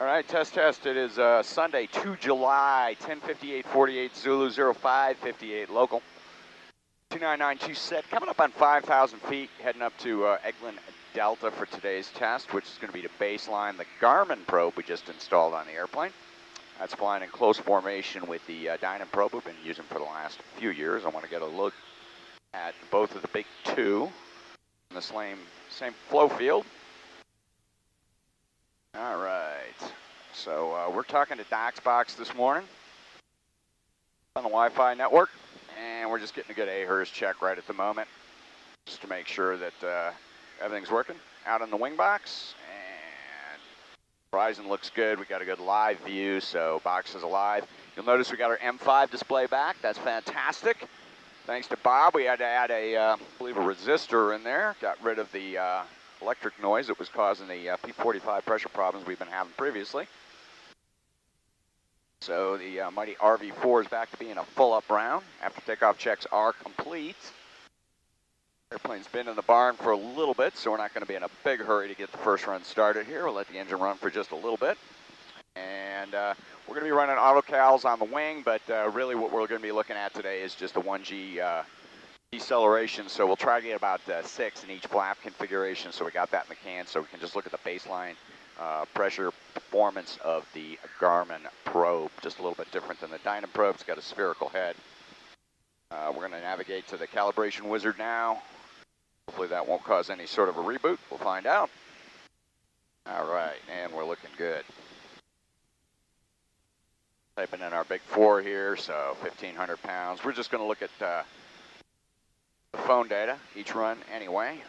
All right, test. It is Sunday, 2 July, 10:58:48 Zulu 0558 local. 2992 set, coming up on 5,000 feet, heading up to Eglin Delta for today's test, which is going to be to baseline the Garmin probe we just installed on the airplane. That's flying in close formation with the Dynon probe we've been using for the last few years. I want to get a look at both of the big two in the same flow field. All right, so we're talking to DocsBox this morning on the Wi-Fi network, and we're just getting a good AHRS check right at the moment, just to make sure that everything's working out in the wing box. And horizon looks good. We got a good live view, so box is alive. You'll notice we got our M5 display back. That's fantastic. Thanks to Bob, we had to add I believe a resistor in there. Got rid of the electric noise that was causing the P45 pressure problems we've been having previously. So the mighty RV4 is back to being a full up round after takeoff checks are complete. Airplane's been in the barn for a little bit, so we're not going to be in a big hurry to get the first run started here. We'll let the engine run for just a little bit. And we're going to be running autocals on the wing, but really what we're going to be looking at today is just a 1G deceleration, so we'll try to get about 6 in each flap configuration, so we got that in the can, so we can just look at the baseline pressure performance of the Garmin probe. Just a little bit different than the Dynon probe. It's got a spherical head. We're going to navigate to the calibration wizard now. Hopefully that won't cause any sort of a reboot. We'll find out. All right, and we're looking good. Typing in our big 4 here, so 1,500 pounds. We're just going to look at the phone data each run anyway.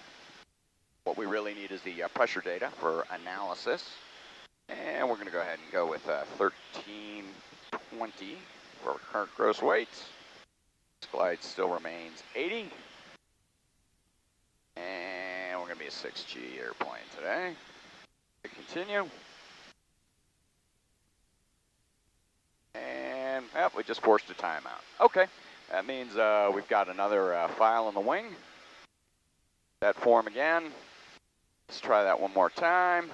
What we really need is the pressure data for analysis. And we're going to go ahead and go with 1320 for current gross weight. This glide still remains 80. And we're going to be a 6G airplane today. Continue. And we just forced a timeout. Okay. That means we've got another file in the wing. That form again. Let's try that one more time.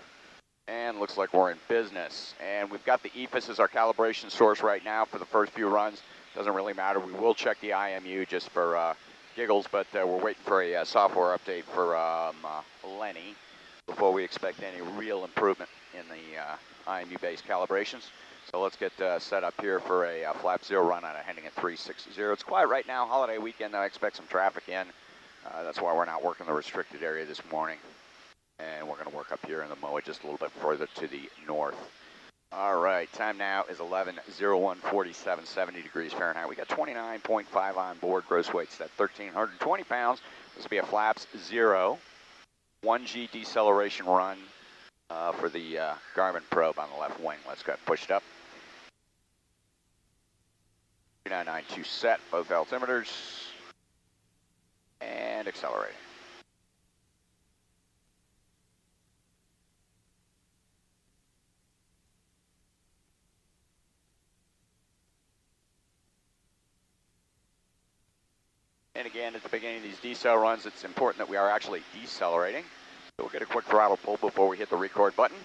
And looks like we're in business. And we've got the EFIS as our calibration source right now for the first few runs. Doesn't really matter. We will check the IMU just for giggles, but we're waiting for a software update for Lenny before we expect any real improvement in the IMU-based calibrations. So let's get set up here for a flap 0 run on a heading at 360. It's quiet right now, holiday weekend. I expect some traffic in. That's why we're not working the restricted area this morning. And we're going to work up here in the MOA just a little bit further to the north. All right, time now is 11:01:47, 70 degrees Fahrenheit. We got 29.5 on board, gross weight's at 1,320 pounds. This will be a flaps 0, 1G deceleration run for the Garmin probe on the left wing. Let's go ahead and push it up. 3992 set, both altimeters, and accelerating. And again, at the beginning of these decel runs, it's important that we are actually decelerating. So we'll get a quick throttle pull before we hit the record button.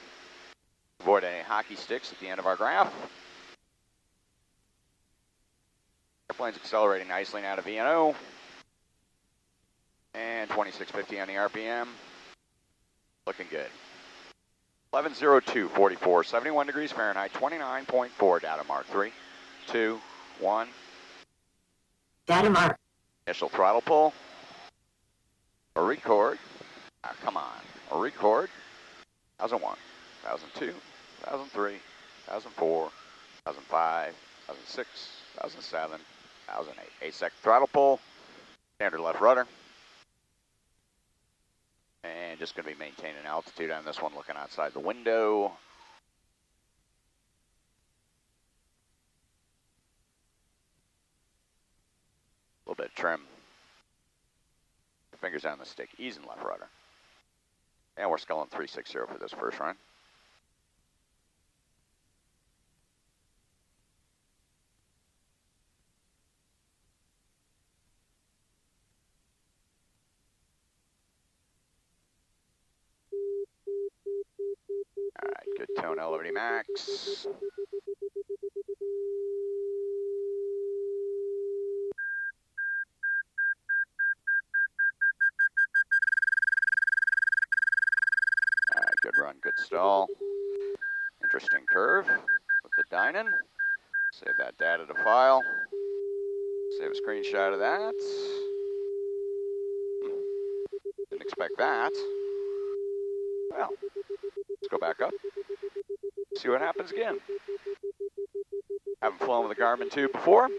Avoid any hockey sticks at the end of our graph. Airplane's accelerating nicely now to VNO. And 2650 on the RPM. Looking good. 11:02:44, 71 degrees Fahrenheit, 29.4 data mark. 3, 2, 1. Data mark. Initial throttle pull. A record. Come on. A record. 1001, 1002, 1003, 1004, 1005, 1006, 1007, 1008. 8-second throttle pull. Standard left rudder. And just going to be maintaining altitude on this one, looking outside the window. A little bit of trim. Fingers on the stick, easing left rudder. And we're sculling 360 for this first run. Tone elevity max. All right, good run, good stall. Interesting curve with the Dynon. Save that data to file. Save a screenshot of that. Didn't expect that. Well, let's go back up. See what happens again. Haven't flown with a Garmin 2 before.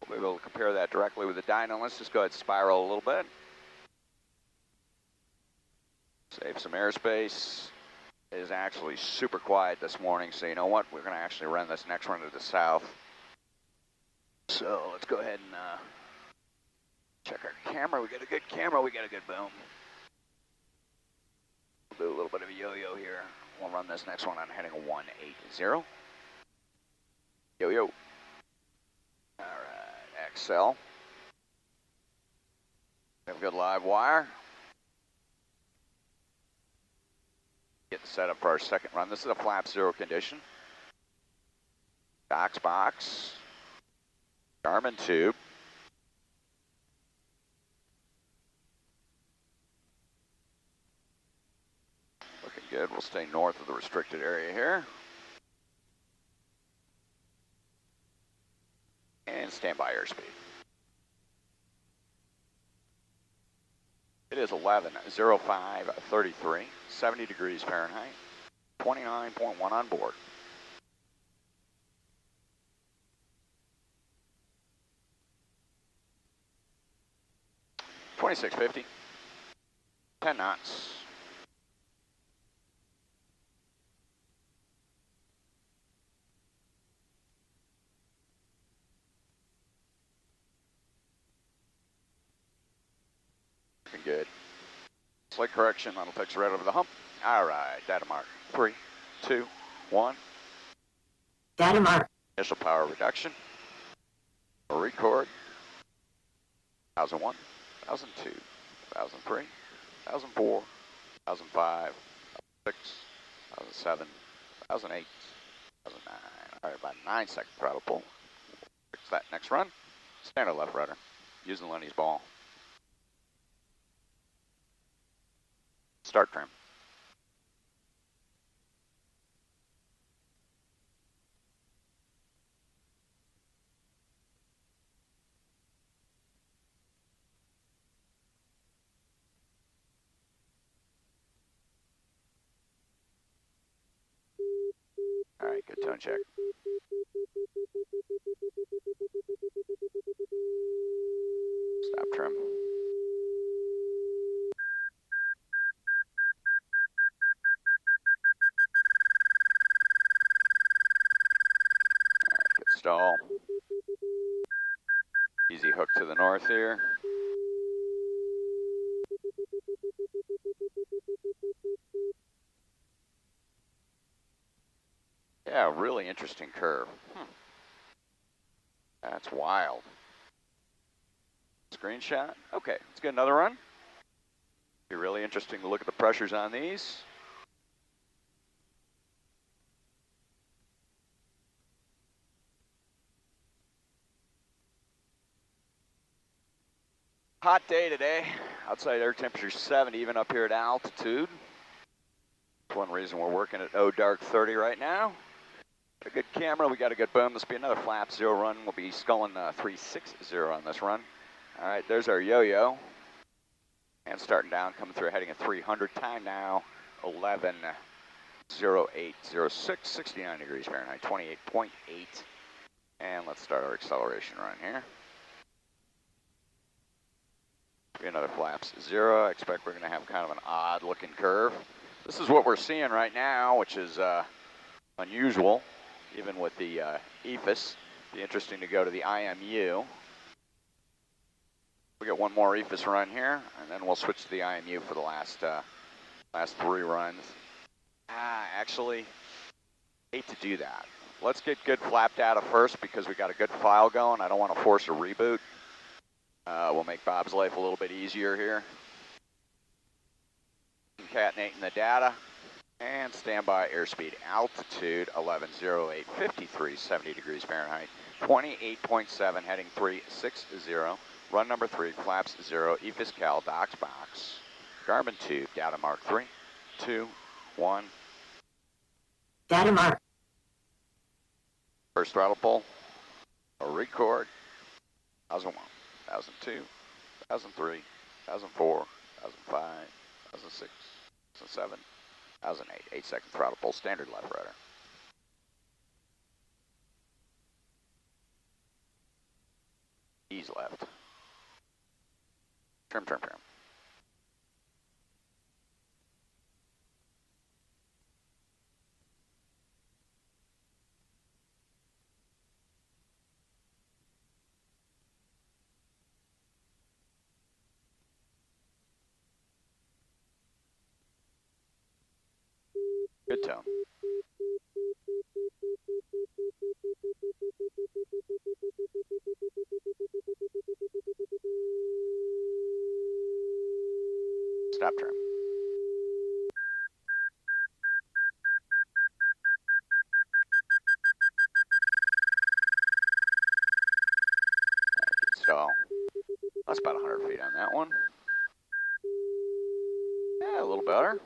We'll be able to compare that directly with the Dynon. Let's just go ahead and spiral a little bit. Save some airspace. It is actually super quiet this morning, so you know what? We're going to actually run this next run to the south. So let's go ahead and check our camera. We got a good camera. We got a good boom. We'll do a little bit of a yo-yo here. We'll run this next one on heading 180. Yo-yo. All right, XL. We have a good live wire. Get the setup for our second run. This is a flap zero condition. Docs box. Garmin tube. Looking good. We'll stay north of the restricted area here. And standby airspeed. It is 11:05:33, 70 degrees Fahrenheit, 29.1 on board. $26.50, 10 knots. Looking good. Slight correction, that'll take us right over the hump. All right, data mark. 3, 2, 1. Data mark. Initial power reduction. Record. 1001, 1002, 1003, 1004, 1005, 1006, 1007, 2008, 2009. All right, about 9-second throttle pull. Fix that next run. Standard left rudder. Using Lenny's ball. Start trim. All right, good tone check. Stop trim. All right, good stall. Easy hook to the north here. Yeah, really interesting curve. That's wild. Screenshot. Okay, let's get another run. Be really interesting to look at the pressures on these. Hot day today. Outside air temperature 70, even up here at altitude. That's one reason we're working at dark 30 right now. Got a good camera, we got a good boom. This will be another flap zero run. We'll be sculling 360 on this run. All right, there's our yo-yo. And starting down, coming through, heading at 300. Time now, 11:08:06, 69 degrees Fahrenheit, 28.8. And let's start our acceleration run here. Be another flaps zero. I expect we're going to have kind of an odd looking curve. This is what we're seeing right now, which is unusual, even with the EFIS. Be interesting to go to the IMU. We got one more EFIS run here, and then we'll switch to the IMU for the last 3 runs. Actually, hate to do that. Let's get good flap data first because we got a good file going. I don't want to force a reboot. We'll make Bob's life a little bit easier here. Concatenating the data. And standby airspeed. Altitude 1108, 70 degrees Fahrenheit. 28.7, heading 360. Run number 3, flaps 0, EFIS Cal, docks box. Garmin tube, data mark 3, 2, 1. Data mark. First throttle pull. A record. 1001, 1002, 1003, 1004, 1005, 1006, 1007, 1008. 8-second throttle pull, standard left rudder. Ease left. Trim, trim, trim. Good tone. Stop trim. Good stall. That's about 100 feet on that one. Yeah, a little better.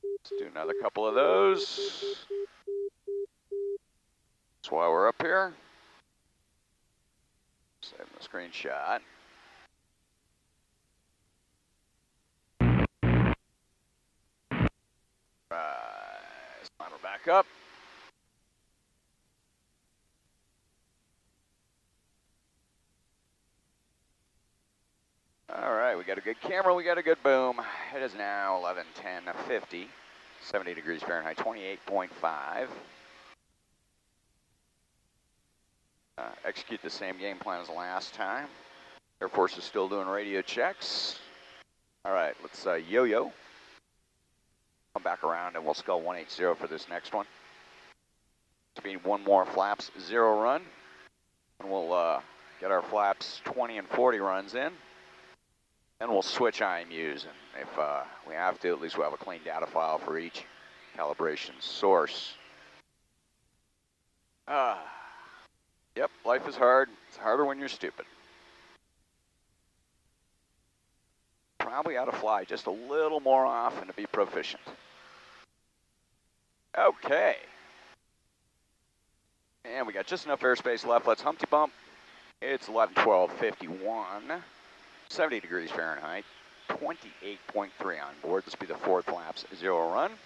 Let's do another couple of those. That's why we're up here. Saving the screenshot. Right, throttle back up. All right, we got a good camera, we got a good boom. It is now 11:10:50, 70 degrees Fahrenheit, 28.5. Execute the same game plan as last time. Air Force is still doing radio checks. All right, let's yo-yo. Come back around and we'll skull 180 for this next one. Speed one more flaps 0 run. And we'll get our flaps 20 and 40 runs in. Then we'll switch IMUs, and if we have to, at least we'll have a clean data file for each calibration source. Yep, life is hard. It's harder when you're stupid. Probably ought to fly just a little more often to be proficient. Okay. And we got just enough airspace left. Let's Humpty Bump. It's 11:12:51. 70 degrees Fahrenheit, 28.3 on board. This will be the 4th flaps 0 run.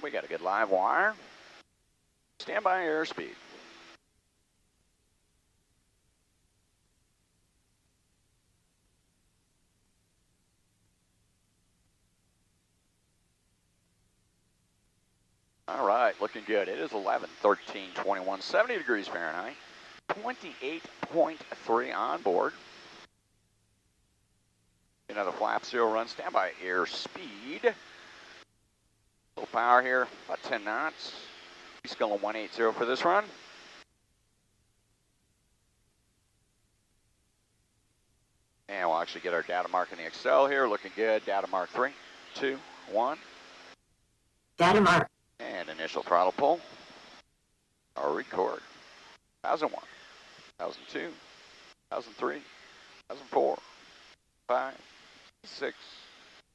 We got a good live wire. Standby airspeed. All right, looking good. It is 11:13:21, 70 degrees Fahrenheit, 28.3 on board. Another flap 0 run, standby airspeed. Little power here, about 10 knots. He's going 180 for this run. And we'll actually get our data mark in the Excel here. Looking good. Data mark 3, 2, 1. Data mark. And initial throttle pull. Our record. 1001, 1002, 1003, 1004, 5, 6,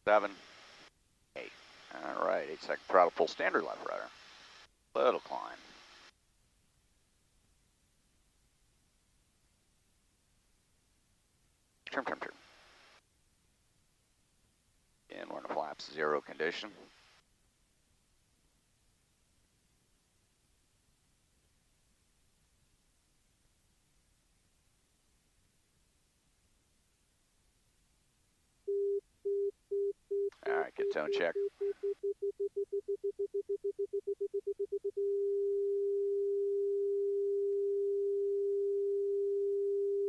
7, 8. All right, 8-second throttle pull, standard left rudder. Little climb. Trim, trim, trim. Again, we're in a flaps 0 condition. All right, good tone check.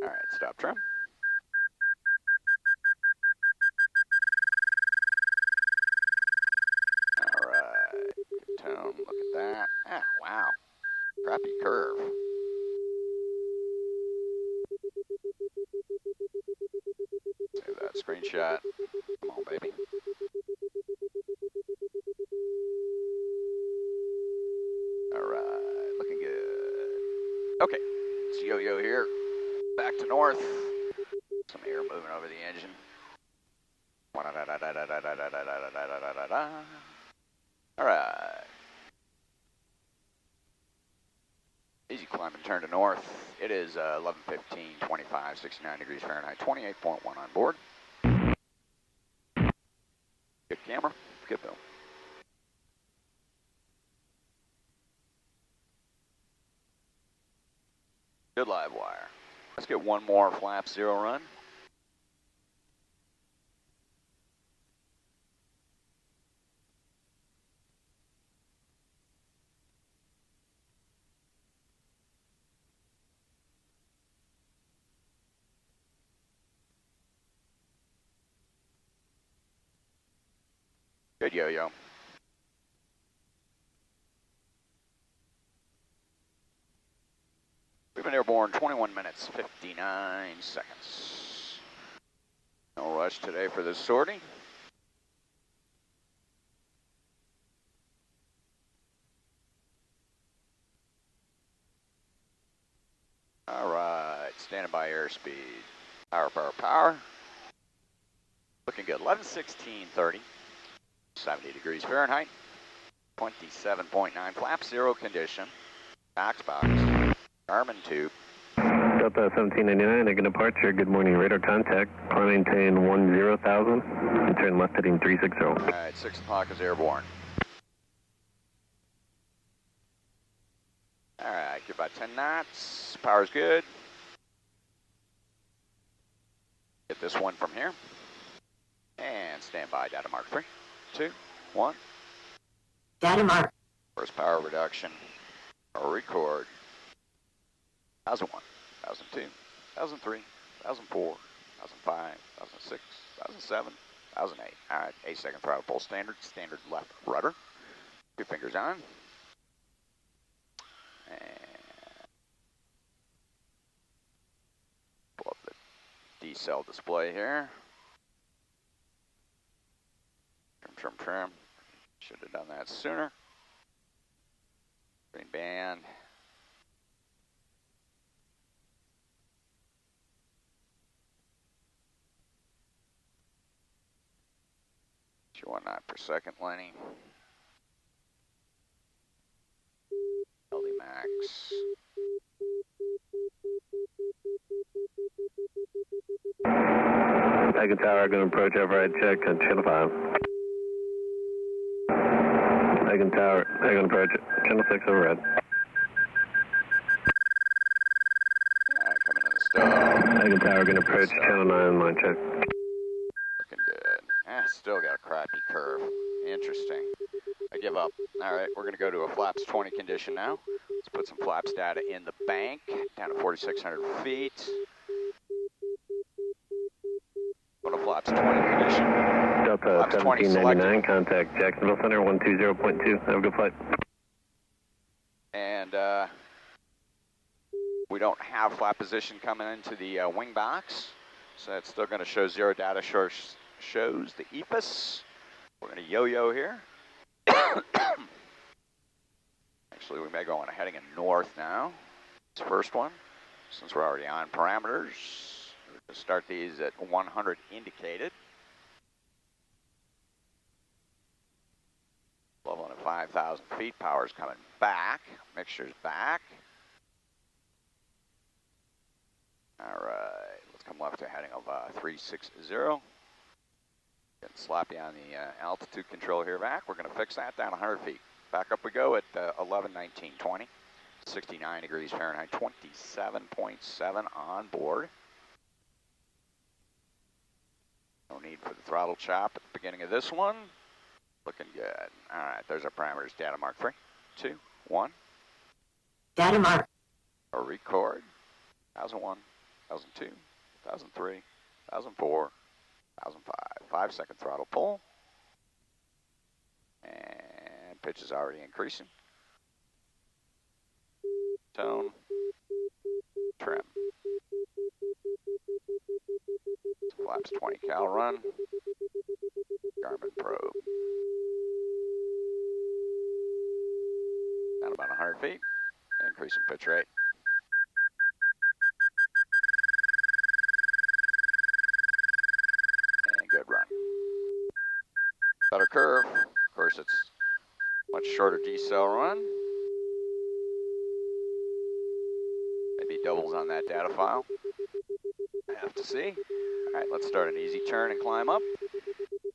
All right, stop trim. All right, good tone. Look at that. Ah, wow. Crappy curve. Save that screenshot. Come on, baby. All right, looking good. Okay, it's yo-yo here. Back to north. Some air moving over the engine. All right. Easy climb and turn to north. It is 11:15, 25, 69 degrees Fahrenheit, 28.1 on board. Good camera, good film. Good live wire. Let's get one more flap zero run. Good yo-yo. We've been airborne 21 minutes, 59 seconds. No rush today for this sortie. All right, standing by airspeed. Power, power, power. Looking good, 11:16:30, 70 degrees Fahrenheit, 27.9, flap zero condition, box, Garmin tube. Delta 1799, making departure, good morning, radar contact, climb maintain 10,000, and turn left heading 360. All right, 6 o'clock is airborne. All right, give about 10 knots, power's good. Get this one from here. And stand by, data mark 3, 2, 1. Data mark. First power reduction, or record. 1001, 1002, 1003, 1004, 1005, 1006, 1007, 1008. All right, 8-second throttle pull standard, standard left rudder. 2 fingers on. And pull up the D-cell display here. Trim. Should have done that sooner. Green band. Sure, 1 knot per second, Lenny. LD max. Tiger Tower, going to approach override check at channel 5. Tiger Tower, going to approach channel 6 override. Alright, coming in the stove. Tiger Tower, going to approach channel 9, line check. Looking good. Still got a crappy curve. Interesting. I give up. Alright, we're going to go to a flaps 20 condition now. Let's put some flaps data in the bank, down to 4,600 feet. Go to flaps 20 condition. Delta 1799, contact Jacksonville Center 120.2. Have a good flight. And we don't have flap position coming into the wing box, so that's still going to show zero data. Shows the EPIS. We're going to yo-yo here. Actually, we may go on heading in north now. This first one, since we're already on parameters. We're going to start these at 100 indicated. Leveling at 5,000 feet, power's coming back, mixture's back. All right, let's come left to heading of 360. Getting sloppy on the altitude control here back. We're gonna fix that down 100 feet. Back up we go at 11:19:20, 69 degrees Fahrenheit, 27.7 on board. No need for the throttle chop at the beginning of this one. Looking good. All right, there's our parameters. Data mark 3, 2, 1. Data mark. Or record. 1001, 1002, 1003, 1004, 1005. 5-second throttle pull. And Pitch is already increasing. Tone. Trim. Flaps 20 cal run. Garmin probe. Down about 100 feet. Increasing pitch rate. And good run. Better curve. Of course, it's much shorter decel run. Maybe doubles on that data file. I have to see. All right, let's start an easy turn and climb up.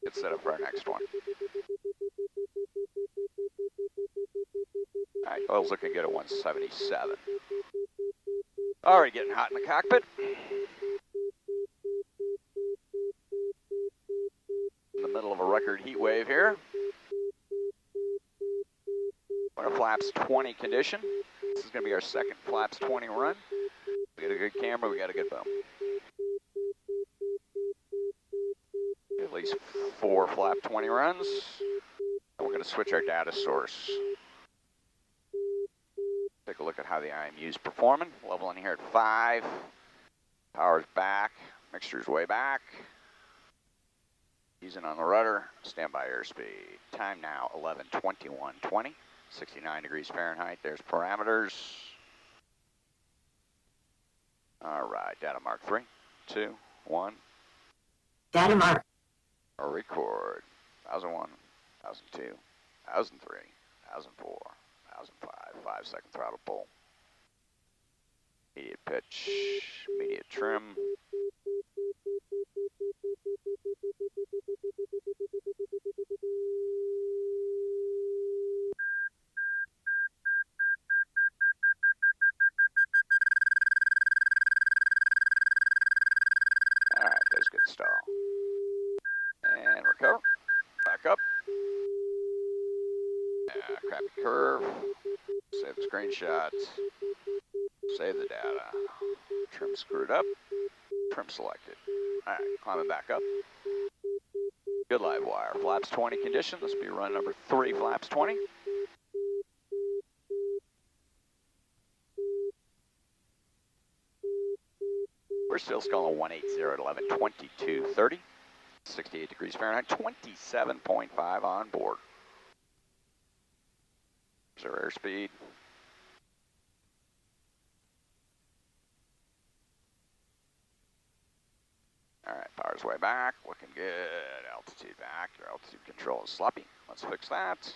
Get set up for our next one. All right, oil's looking good at 177. Already getting hot in the cockpit. In the middle of a record heat wave here. We're in a flaps 20 condition. This is going to be our second flaps 20 run. We got a good camera, we got a good boom. At least 4 flap 20 runs. And we're going to switch our data source. Take a look at how the IMU is performing. Leveling here at 5. Power's back. Mixture's way back. Easing on the rudder. Standby airspeed. Time now 11:21:20. 69 degrees Fahrenheit. There's parameters. All right, data mark 3, 2, 1. Data mark. Or record. 1001, 1002, 1003, 1004, 1005. 5-second throttle pull. Immediate pitch. Immediate trim. All right, there's good stall. And recover. Back up. Crappy curve. Save the screenshots. Save the data. Trim screwed up. Trim selected. All right, climbing back up. Good live wire. Flaps 20 condition. This will be run number 3, flaps 20. We're still sculling 180 at 11:22:30. 68 degrees Fahrenheit, 27.5 on board. There's our airspeed. All right, power's way back, looking good. Altitude back, your altitude control is sloppy. Let's fix that.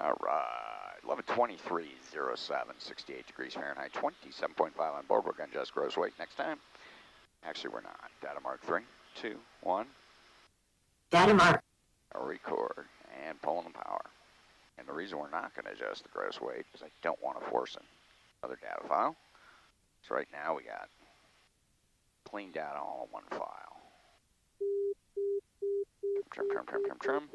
All right, 11:23:07, 68 degrees Fahrenheit, 27.5 on board. We're going to adjust gross weight next time. Actually, we're not. Data mark 3, 2, 1. Data mark. Record and pulling the power. And the reason we're not going to adjust the gross weight is I don't want to force another data file. So right now we got clean data all in one file. Trim, trim, trim, trim, trim.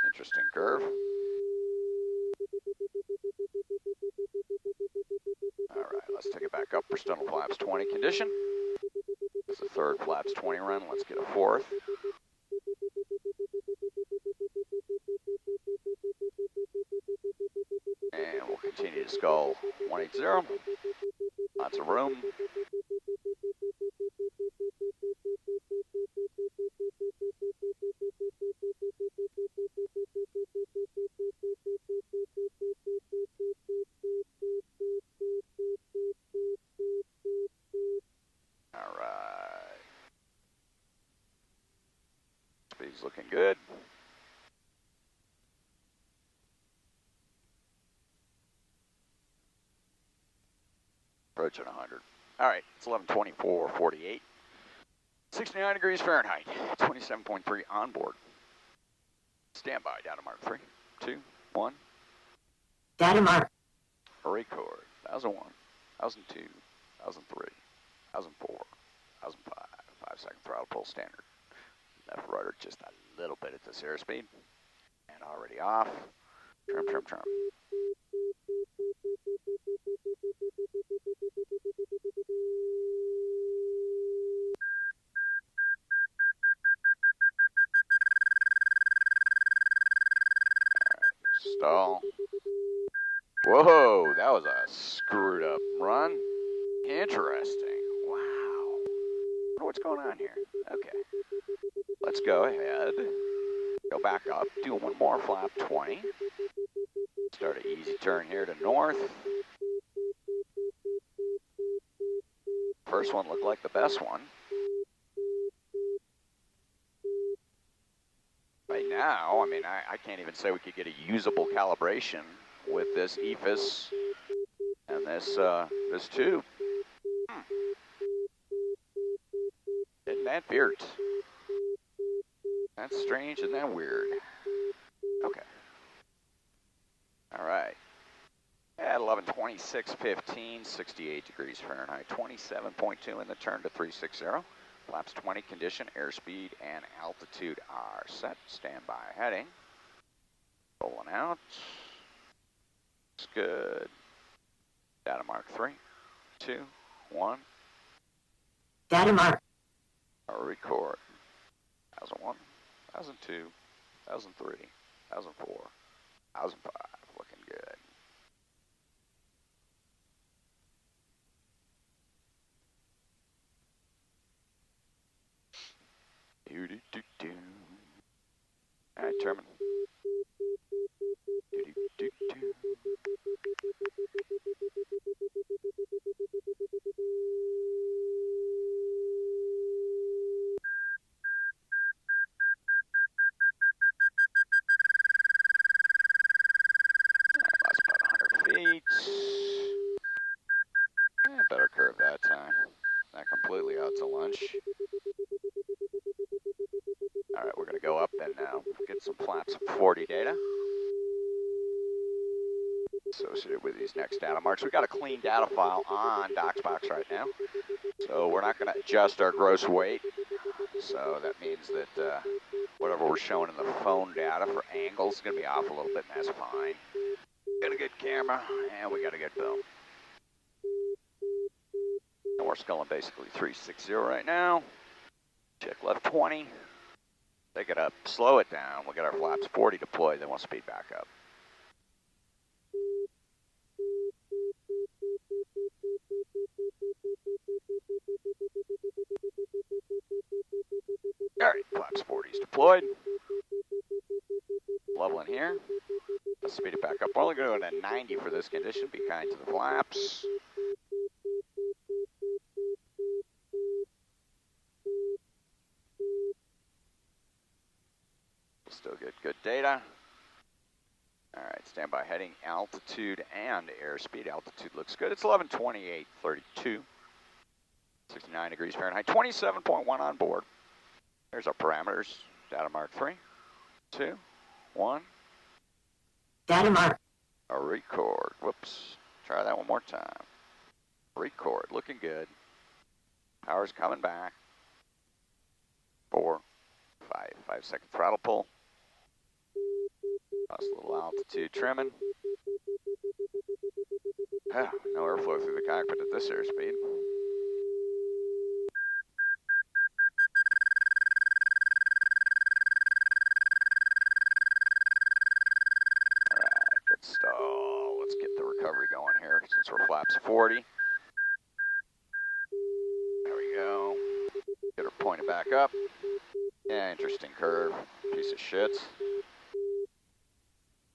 Interesting curve. All right, let's take it back up for Stuntle Flaps 20 condition. It's the 3rd Flaps 20 run. Let's get a 4th. And we'll continue to scull 180. Lots of room. Speed's looking good. Approaching 100. All right, it's 11:24:48. 69 degrees Fahrenheit, 27.3 on board. Standby, data mark 3, 2, 1. Data mark. Record. 1001, 1002, 1003, 1004, 1005. 5-second throttle pull standard. Left rudder just a little bit at this airspeed. And already off. Trim, trim, trim. Stall. Whoa, that was a screwed up run. Interesting. Wow. I wonder what's going on here. Okay. Let's go ahead. Go back up. Do one more flap 20. Start an easy turn here to north. First one looked like the best one. Right now, I mean, I can't even say we could get a usable calibration with this EFIS and this tube. Isn't that weird? That's strange and that weird. Okay. All right. At 11:26:15, 68 degrees Fahrenheit, 27.2 in the turn to 360. Flaps 20, condition, airspeed, and altitude are set. Standby heading. Rolling out. Looks good. Data mark 3, 2, 1. Data mark. Record. 1001, 1002, 1003, 1004, 1005. Looking good. Do-do-do-do. All right, Termin. Do-do-do-do. Lost about 100 feet. Yeah, better curve that time. Not completely out to lunch. All right, we're going to go up and get some flaps 40 data associated with these next data marks. We've got a clean data file on DocsBox right now, so we're not going to adjust our gross weight. So that means that whatever we're showing in the phone data for angles is going to be off a little bit, and that's fine. Got a good camera, and we got a good film. And we're sculling basically 360 right now. Check left 20. Take it up, slow it down. We'll get our flaps 40 deployed, then we'll speed back up. All right, flaps 40 is deployed. Leveling here. Let's speed it back up. We're only going to go to 90 for this condition. Be kind to the flaps. Still get good data. All right, standby heading, altitude, and airspeed. Altitude looks good. It's 11:28:32. 69 degrees Fahrenheit, 27.1 on board. There's our parameters. Data mark 3, 2, 1. Data mark. A record. Whoops. Try that one more time. Record. Looking good. Power's coming back. 4, 5. 5-second throttle pull. Lost a little altitude trimming. No airflow through the cockpit at this airspeed. Alright, good stall. Let's get the recovery going here since we're flaps 40. There we go. Get her pointed back up. Yeah, interesting curve. Piece of shit.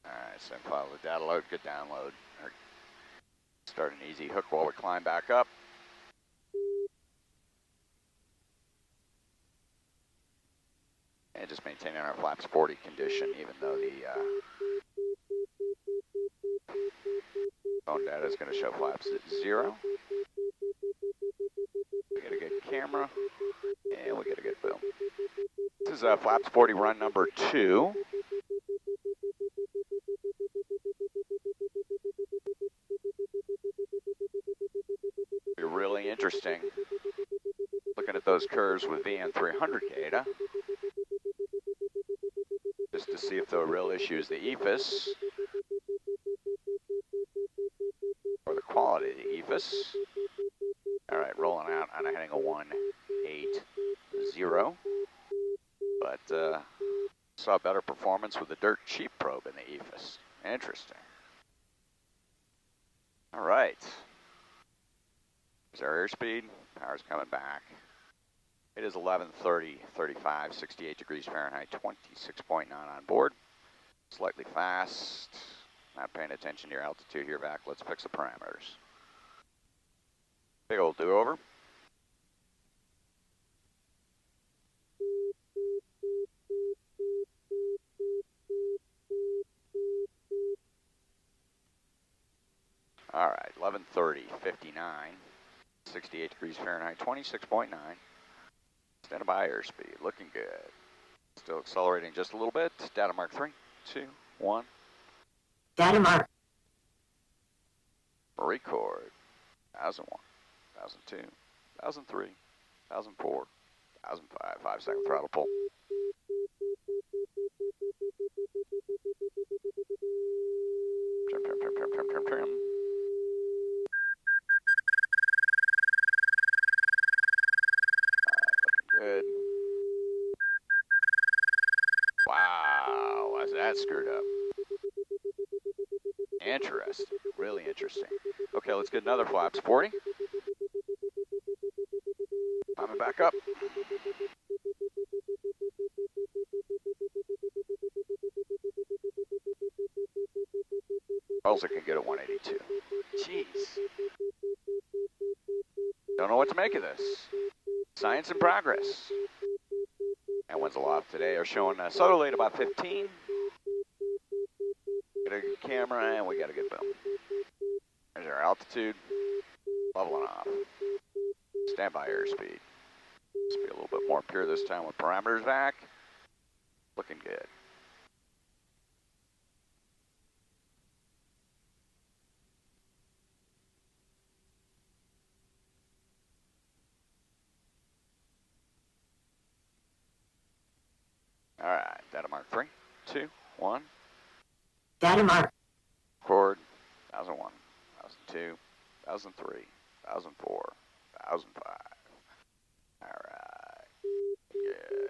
Alright, same file with data load. Good download. Start an easy hook while we climb back up. And just maintaining our flaps 40 condition, even though the phone data is going to show flaps at 0. We get a good camera, and we get a flaps 40 run number 2. Be really interesting looking at those curves with VN300 data, just to see if the real issue is the EFIS or the quality of the EFIS. All right, rolling out on a heading of 180, but saw better performance with the dirt cheap probe in the EFIS. Interesting. All right. There's our airspeed. Power's coming back. It is 11:30:35, 68 degrees Fahrenheit, 26.9 on board. Slightly fast. Not paying attention to your altitude here back. Let's fix the parameters. Big old do-over. All right, 11:30:59, 68 degrees Fahrenheit, 26.9. Standing by airspeed, looking good. Still accelerating just a little bit. Data mark 3, 2, 1. Data mark. Record. 1001, 1002, 1003, 1004, 1005. 5-second throttle pull. Trim, trim, trim, trim, trim, trim, trim. Good. Wow, why's that screwed up? Interesting, really interesting. Okay, let's get another flaps 40. Climbing back up. Also can get a 182. Jeez. Don't know what to make of this. Science in progress. And winds aloft today are showing southerly at about 15. Get a good camera and we got a good boom. There's our altitude. Leveling off. Standby airspeed. Let's be a little bit more pure this time with parameters back. Looking good. All right, data mark 3, 2, 1. Data mark. Record. 1001, 1002, 1003, 1004, 1005. All right. Good.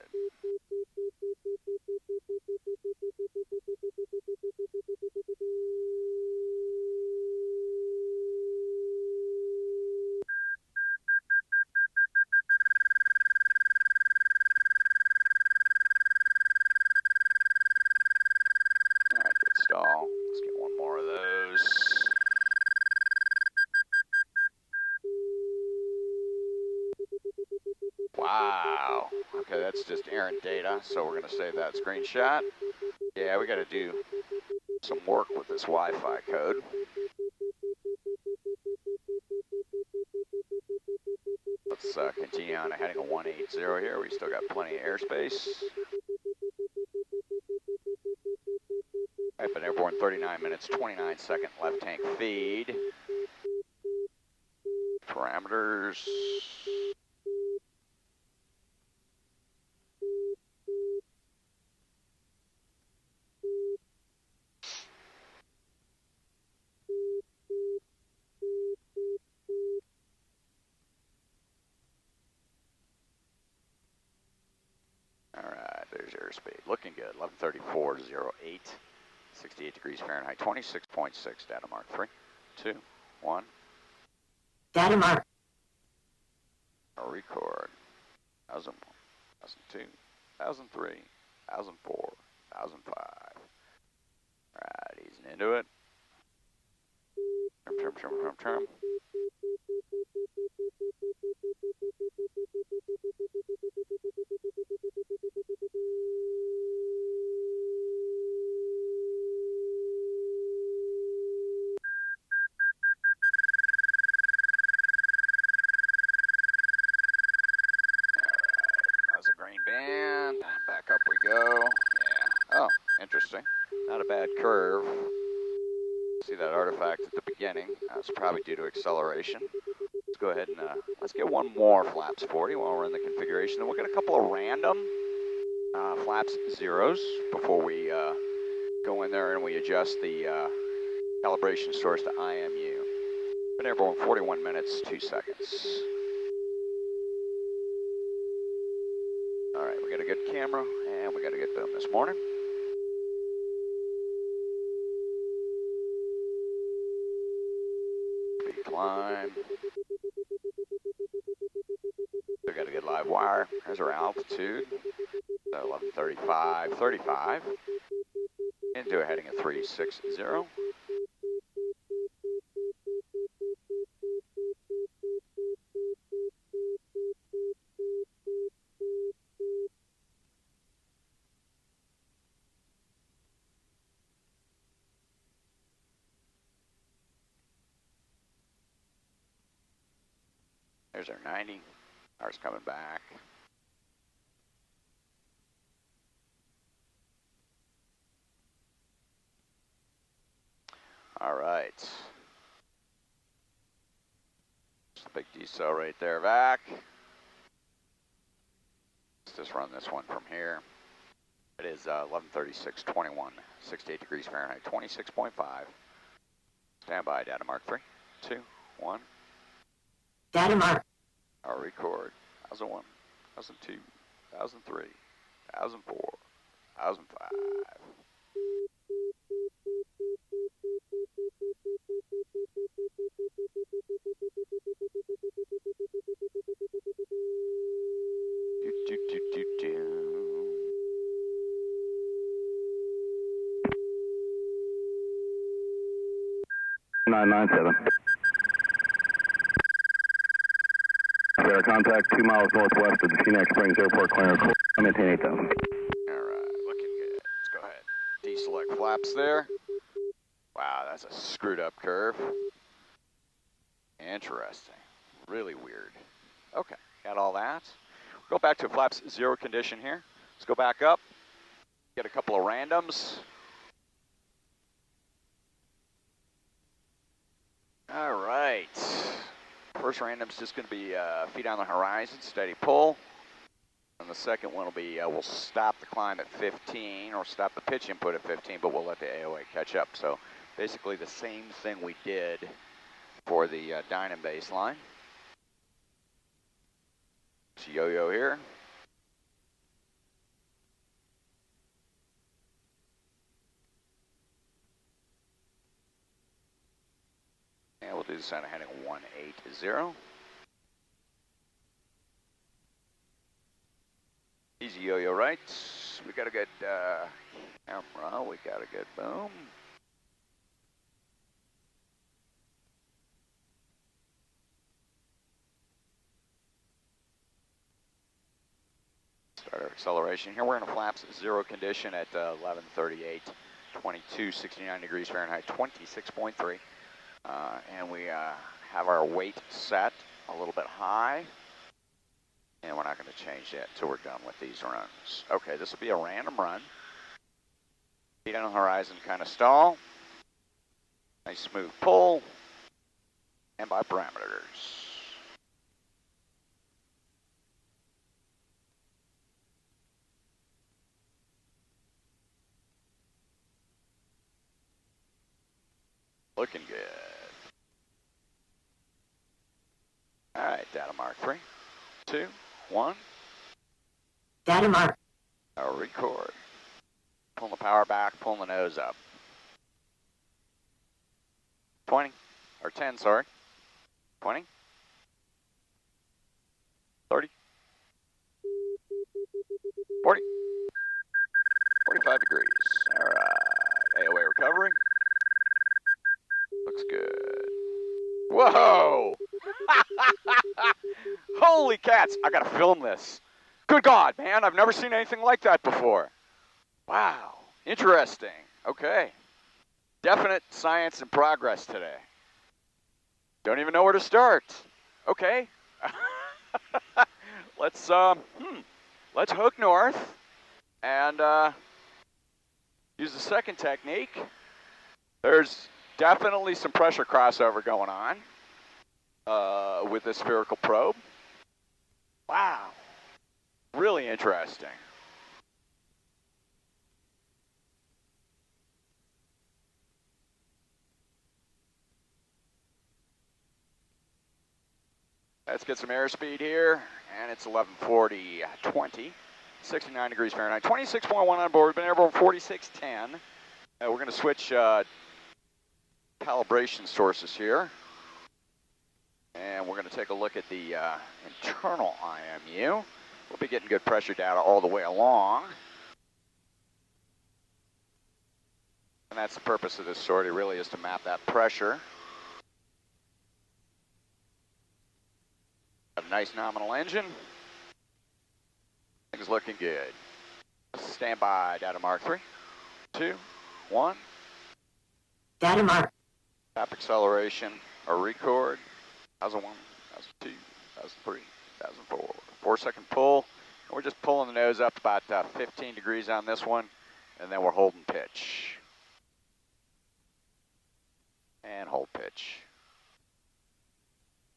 All right, good stall. Let's get one more of those. Wow. Okay, that's just errant data, so we're going to save that screenshot. Yeah, we got to do some work with this Wi-Fi code. Let's continue on a heading of 180 here. We still got plenty of airspace. I've been airborne 39 minutes, 29 second left tank feed. Parameters. All right, there's airspeed. Looking good. 11:34:08. 68 degrees Fahrenheit. 26.6. Data mark 3, 2, 1. Data mark. Record. 1001, 1002, 1003, 1004, 1005. All right, easing into it. Trim, trim, trim, trim, trim. Alright, that's a green band. Back interesting. Not a bad curve. See that artifact at the beginning. That's probably due to acceleration. Let's go ahead and let's get one more flaps 40 while we're in the configuration. Then we'll get a couple of random flaps zeros before we go in there and we adjust the calibration source to IMU. Been airborne 41 minutes, 2 seconds. All right, we got a good camera and we got a good boom this morning. Speed climb. We got a good live wire. There's our altitude. 1135, 35. Into a heading of 360. There's our 90. Ours coming back. All right. Just a big decel right there, vac. Let's just run this one from here. It is 11:36:21, 68 degrees Fahrenheit, 26.5. Stand by, data mark 3, 2, 1. Data mark. I'll record. 1001, 1002, 1003, 1004, 1005. Do. 997. Radar contact 2 miles northwest of the Phoenix Springs Airport clearance. Maintain 8000. All right, looking good. Let's go ahead. Deselect flaps there. Wow, that's a screwed up curve. Interesting. Really weird. Okay, got all that. Go back to flaps 0 condition here. Let's go back up. Get a couple of randoms. All right. First random's just going to be feet on the horizon, steady pull. And the second one will be, we'll stop the climb at 15, or stop the pitch input at 15, but we'll let the AOA catch up. So basically the same thing we did for the Dynon baseline. It's yo-yo here. And we'll do the center heading 180. Easy yo-yo right. We got a good camera. We got a good boom. Start our acceleration here. We're in a flaps 0 condition at 11:38, 22, 69 degrees Fahrenheit, 26.3. And we have our weight set a little bit high. And we're not going to change that until we're done with these runs. Okay, this will be a random run. Feet on the horizon, kind of stall. Nice smooth pull. And by parameters. Looking good. All right, data mark 3, 2, 1. Data mark. I'll record. Pulling the power back, pulling the nose up. 20, or 10, sorry. 20. 30. 40. 45 degrees. All right, AOA recovery. Looks good. Whoa! Holy cats, I gotta film this. Good God, man, I've never seen anything like that before. Wow, interesting. Okay. Definite science and progress today. Don't even know where to start. Okay. Let's hook north and use the second technique. There's definitely some pressure crossover going on with the spherical probe. Wow, really interesting. Let's get some airspeed here, and it's 1140, 20, 69 degrees Fahrenheit, 26.1 on board. We've been airborne 4610. We're going to switch calibration sources here, and we're going to take a look at the internal IMU. We'll be getting good pressure data all the way along, and that's the purpose of this sortie, really, is to map that pressure. Got a nice nominal engine. Things looking good. Stand by, data mark 3, 2, 1. Data mark. Tap acceleration or record. 1001, 1002, 1003, 1004. 4-second pull. And we're just pulling the nose up about 15 degrees on this one, and then we're holding pitch. And hold pitch.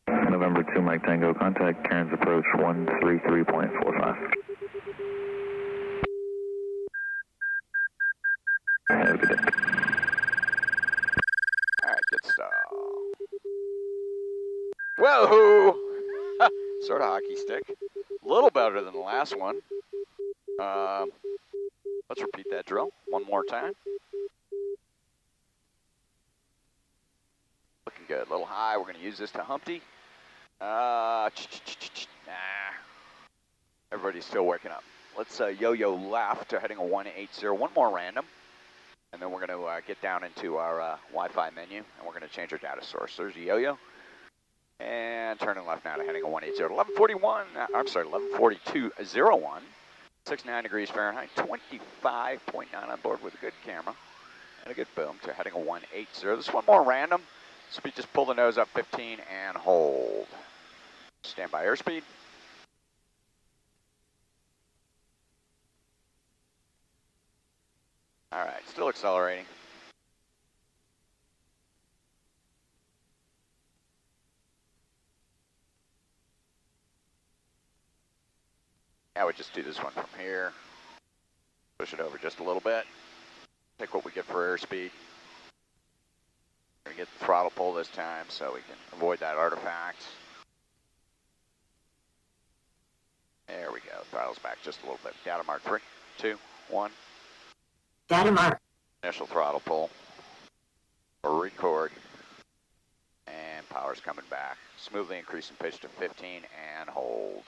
November 2 Mike Tango, contact Cairns approach 133.45. Have a good day. Alright, good stuff. Whoa! Sort of hockey stick. A little better than the last one. Let's repeat that drill one more time. Looking good. A little high. We're going to use this to Humpty. Nah. Everybody's still waking up. Let's yo-yo left to heading a 180. One more random. And then we're going to get down into our Wi-Fi menu, and we're going to change our data source. There's a yo-yo. And turning left now to heading a 180. 1141, I'm sorry, 1142.01. 69 degrees Fahrenheit, 25.9 on board with a good camera and a good boom to heading a 180. This one more random. Speed, just pull the nose up 15 and hold. Stand by airspeed. All right, still accelerating. I would just do this one from here. Push it over just a little bit. Take what we get for airspeed. We're gonna get the throttle pull this time so we can avoid that artifact. There we go, throttle's back just a little bit. Data mark 3, 2, 1. Data mark. Initial throttle pull. Or record. And power's coming back. Smoothly increasing pitch to 15 and hold.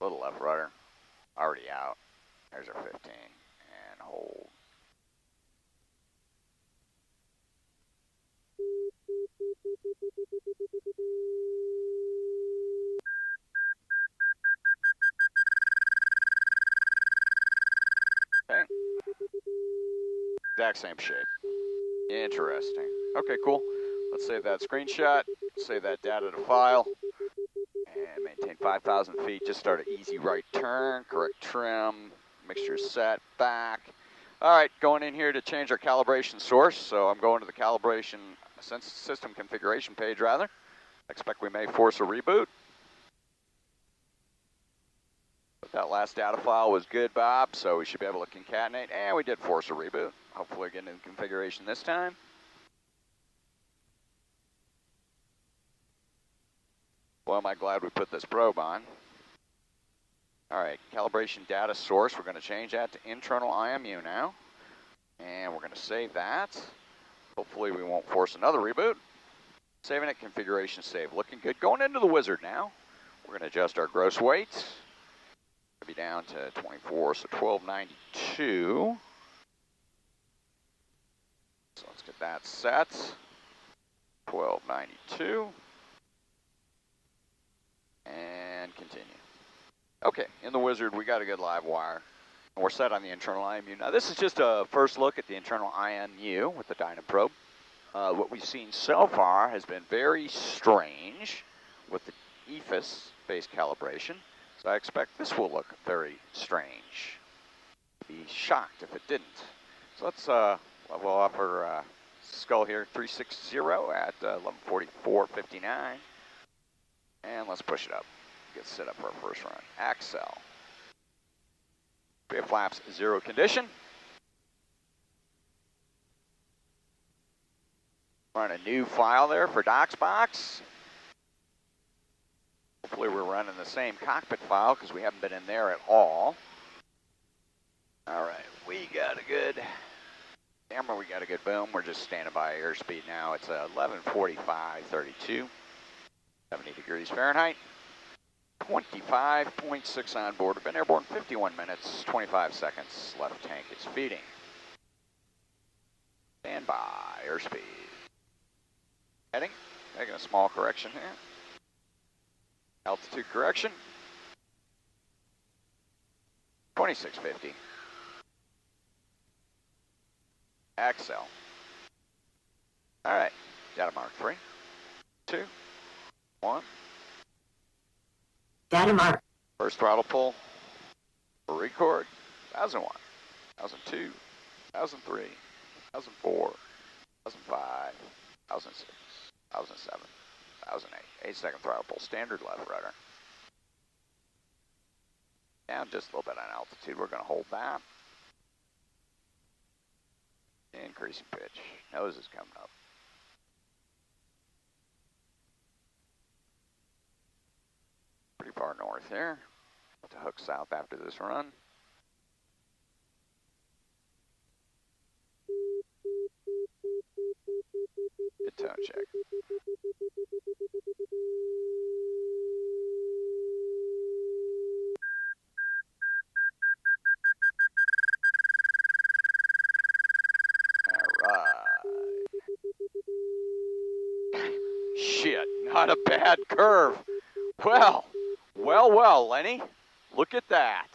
Little left rudder. Already out. There's our 15 and hold. Okay. Exact same shape. Interesting. Okay, cool. Let's save that screenshot. Save that data to file. And maintain 5,000 feet. Just start an easy right turn. Correct trim. Mixture set. Back. All right, going in here to change our calibration source. So I'm going to the calibration system configuration page, rather. I expect we may force a reboot. But that last data file was good, Bob, so we should be able to concatenate. And we did force a reboot. Hopefully we're getting in configuration this time. Well, am I glad we put this probe on. All right, calibration data source. We're going to change that to internal IMU now. And we're going to save that. Hopefully we won't force another reboot. Saving it, configuration save. Looking good. Going into the wizard now. We're going to adjust our gross weight. Be down to 24, so 1292. So let's get that set. 1292. And continue. Okay, in the wizard, we got a good live wire. And we're set on the internal IMU. Now, this is just a first look at the internal IMU with the Dynon probe. What we've seen so far has been very strange with the EFIS-based calibration. So I expect this will look very strange. be shocked if it didn't. So let's level off our skull here, 360 at 11:44:59. And let's push it up. Get set up for our first run. Axle. We have flaps 0 condition. Run a new file there for DocsBox. Hopefully we're running the same cockpit file because we haven't been in there at all. All right, we got a good camera, we got a good boom. We're just standing by airspeed now. It's 11:45:32, 70 degrees Fahrenheit, 25.6 on board. We've been airborne 51 minutes, 25 seconds. Left tank is feeding. Stand by, airspeed. Heading, making a small correction here. Altitude correction, 2650. Axle. All right, data mark 3, 2, 1. Data mark. First throttle pull, record, 1001, 1002, 1003, 1004, 1005, 1006, 1007, 1008. 8-second throttle pull, standard left rudder. Down just a little bit on altitude, we're going to hold that. Increasing pitch, nose is coming up. Pretty far north there. To hook south after this run. Good tone check. Shit, not a bad curve. Well, Lenny, look at that.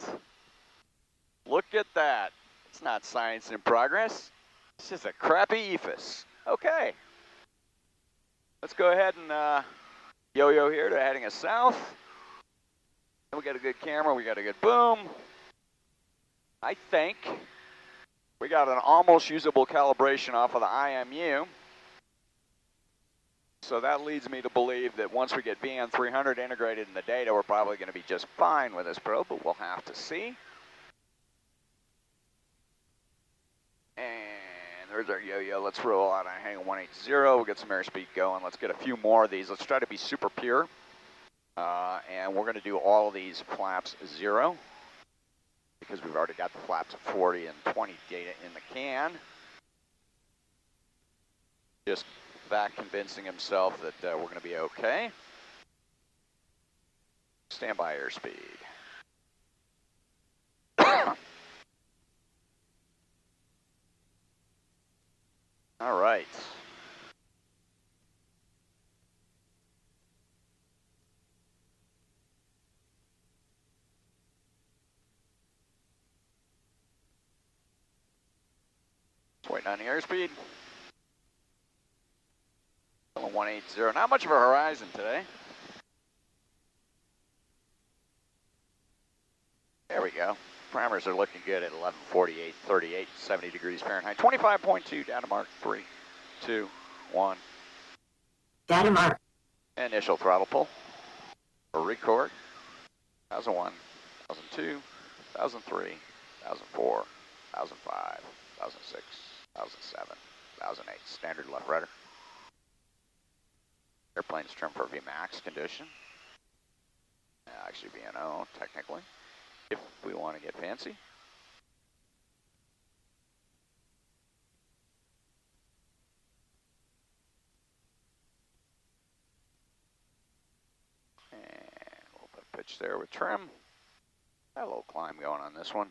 Look at that. It's not science in progress. It's just a crappy EFIS. Okay. Let's go ahead and yo-yo here to heading us south. And we got a good camera, we got a good boom. I think we got an almost usable calibration off of the IMU. So that leads me to believe that once we get VN300 integrated in the data, we're probably going to be just fine with this probe, but we'll have to see. And there's our yo-yo. Let's roll out on hang 180. We'll get some airspeed going. Let's get a few more of these. Let's try to be super pure. And we're going to do all of these flaps 0 because we've already got the flaps 40 and 20 data in the can. Just back convincing himself that we're going to be okay. Standby airspeed. All right. Waiting on the airspeed. 180, not much of a horizon today. There we go. Parameters are looking good at 11:48:38, 70 degrees Fahrenheit. 25.2, data mark 3, 2, 1. Data mark. Initial throttle pull. Record. 1001, 1002, 1003, 1004, 1005, 1006, 1007, 1008. Standard left rudder. Airplane's trimmed for VMAX condition. Actually VNO, technically, if we want to get fancy. And we'll put a pitch there with trim. Got a little climb going on this one.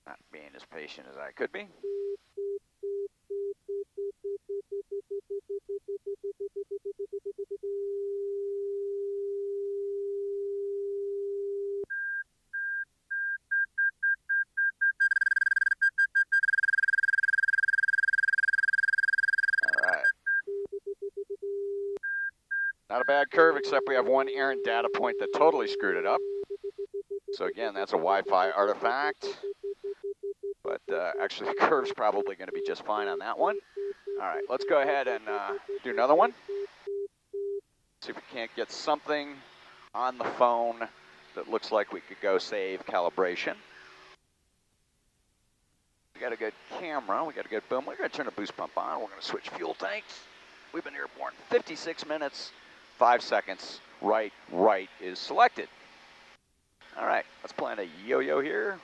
Not being as patient as I could be. Not a bad curve, except we have one errant data point that totally screwed it up. So again, that's a Wi-Fi artifact. But actually, the curve's probably going to be just fine on that one. All right, let's go ahead and do another one. See if we can't get something on the phone that looks like we could go save calibration. We got a good camera, we got a good boom. We're going to turn the boost pump on. We're going to switch fuel tanks. We've been airborne 56 minutes, 5 seconds. Right is selected. All right, let's plan a yo-yo here.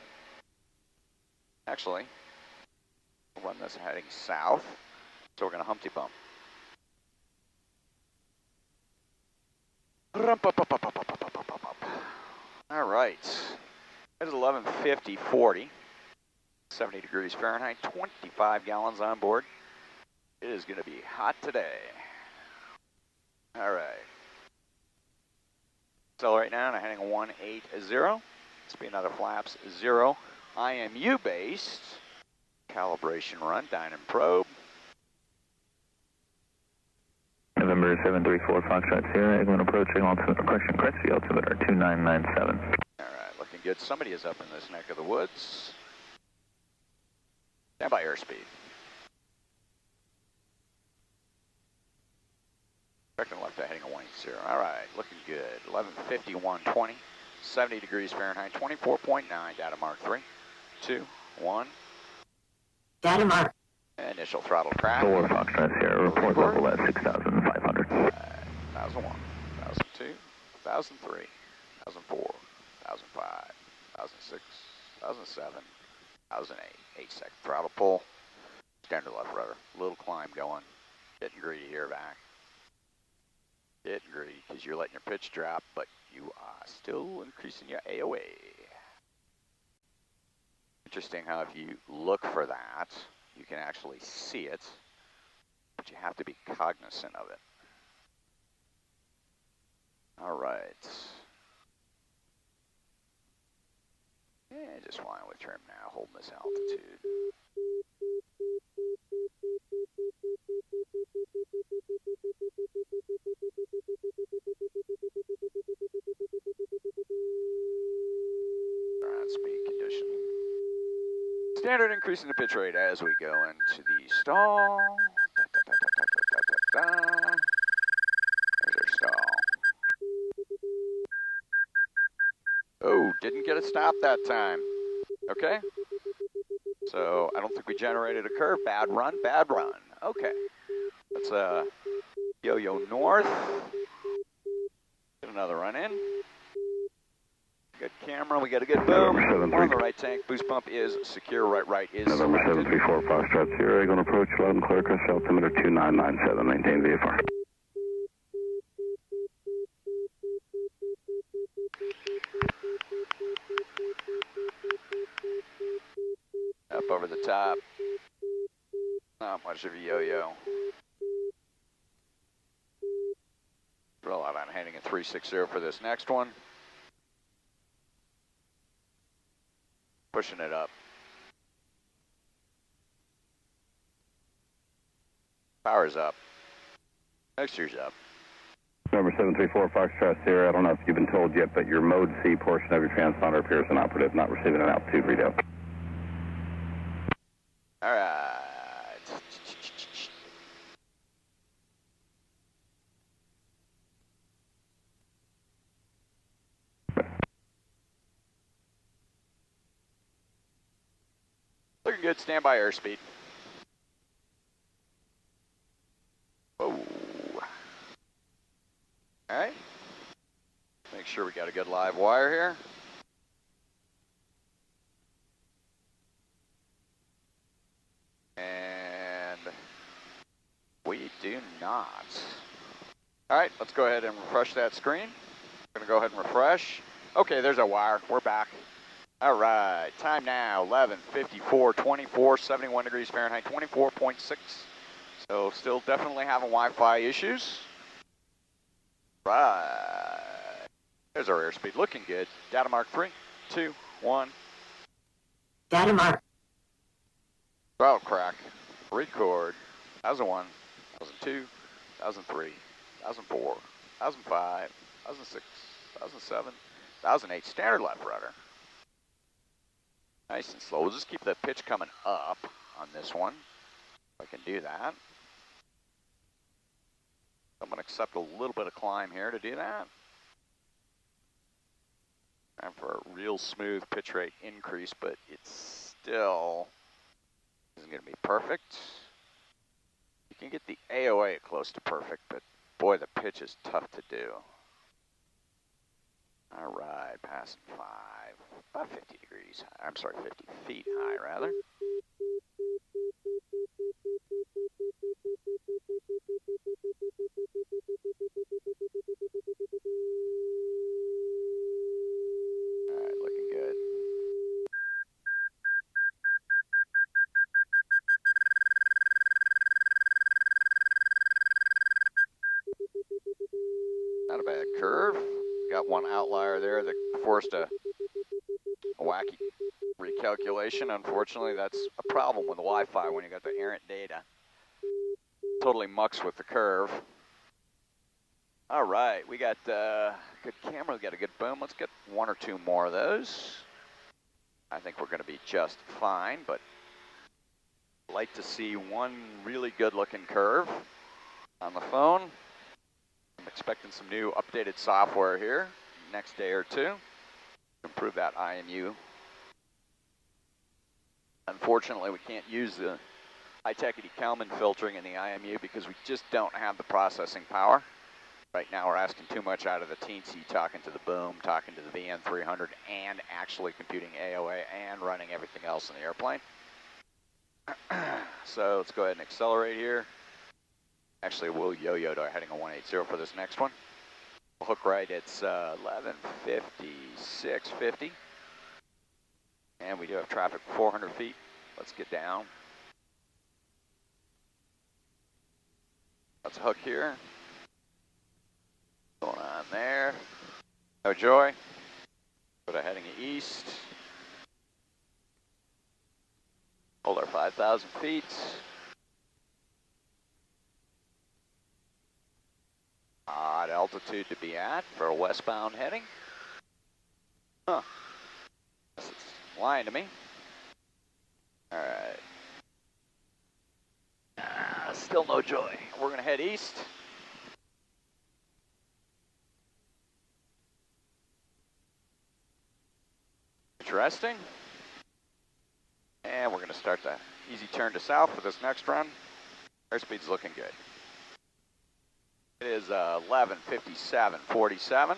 Actually, we'll run this heading south. So we're going to Humpty Bump. All right, it is 11:50:40, 70 degrees Fahrenheit, 25 gallons on board. It is going to be hot today. All right. Accelerate now, and heading 180. Speed out of flaps 0. IMU based. Calibration run, Dynon probe. November 734 Foxtrot Sierra, England approaching Crestview altimeter 2997. All right, looking good. Somebody is up in this neck of the woods. Stand by airspeed. Directing left heading 180. All right, looking good. 11:50:120, 70 degrees Fahrenheit, 24.9. Data mark 3, 2, 1. Data mark. Initial throttle crack. 4 Foxtrot Sierra, report level at 6,500. 1001, 1002, 1003, 1004, 1005, 1006, 1007, 1008. 8 second throttle pull. Standard left rudder. Little climb going. Getting greedy here back. Getting greedy because you're letting your pitch drop, but you are still increasing your AOA. Interesting how if you look for that, you can actually see it, but you have to be cognizant of it. All right. Yeah, just flying with trim now, holding this altitude. Ground speed condition. Standard increase in the pitch rate as we go into the stall. There's our stall. Oh, didn't get a stop that time. Okay. So I don't think we generated a curve. Bad run, bad run. Okay. Let's yo-yo north. Get another run in. Good camera, we got a good boom. We're on the right tank, boost pump is secure, right is November selected. 734 Foxtrot Sierra, going to approach loud and clear, crest altimeter 2997, maintain VFR. Up over the top. Not much of a yo-yo. Roll out on heading at 360 for this next one. Pushing it up. Power's up. Mixture's up. Number 734 Foxtrot Sierra, I don't know if you've been told yet, but your Mode C portion of your transponder appears inoperative, not receiving an altitude readout. All right. Looking good, standby airspeed. Whoa. All right. Make sure we got a good live wire here. And we do not. All right, let's go ahead and refresh that screen. We're gonna go ahead and refresh. Okay, there's our wire, we're back. All right, time now, 11:54:24, 71 degrees Fahrenheit, 24.6. So still definitely having Wi-Fi issues. Right, there's our airspeed, looking good. Data mark 3, 2, 1. Data mark. Throttle crack, record, 1001, 1002, 1003, 1004, 1005, 1006, 1007, 1008 standard left rudder. Nice and slow. We'll just keep the pitch coming up on this one. If I can do that. I'm going to accept a little bit of climb here to do that. And for a real smooth pitch rate increase, but it's still isn't going to be perfect. You can get the AOA close to perfect, but boy, the pitch is tough to do. All right, passing 5, about 50 degrees. I'm sorry, 50 feet high, rather. All right, looking good. Not a bad curve. Got one outlier there that forced a wacky recalculation. Unfortunately, that's a problem with the Wi-Fi when you got the errant data. Totally mucks with the curve. All right, we got good camera, we got a good boom. Let's get 1 or 2 more of those. I think we're going to be just fine, but I'd like to see one really good looking curve on the phone. I'm expecting some new updated software here next day or two to improve that IMU. Unfortunately, we can't use the high-techity Kalman filtering in the IMU because we just don't have the processing power. Right now we're asking too much out of the teensy, talking to the boom, talking to the VN300, and actually computing AOA and running everything else in the airplane. So let's go ahead and accelerate here. Actually, we'll yo-yo to heading on 180 for this next one. We'll hook right, it's 1150, 650. And we do have traffic 400 feet. Let's get down. Let's hook here. Going on there. No joy. Go to heading east. Hold our 5,000 feet. Odd altitude to be at for a westbound heading. Huh. Guess it's lying to me. All right. Still no joy. We're going to head east. Interesting. And we're going to start the easy turn to south for this next run. Airspeed's looking good. It is 11:57:47.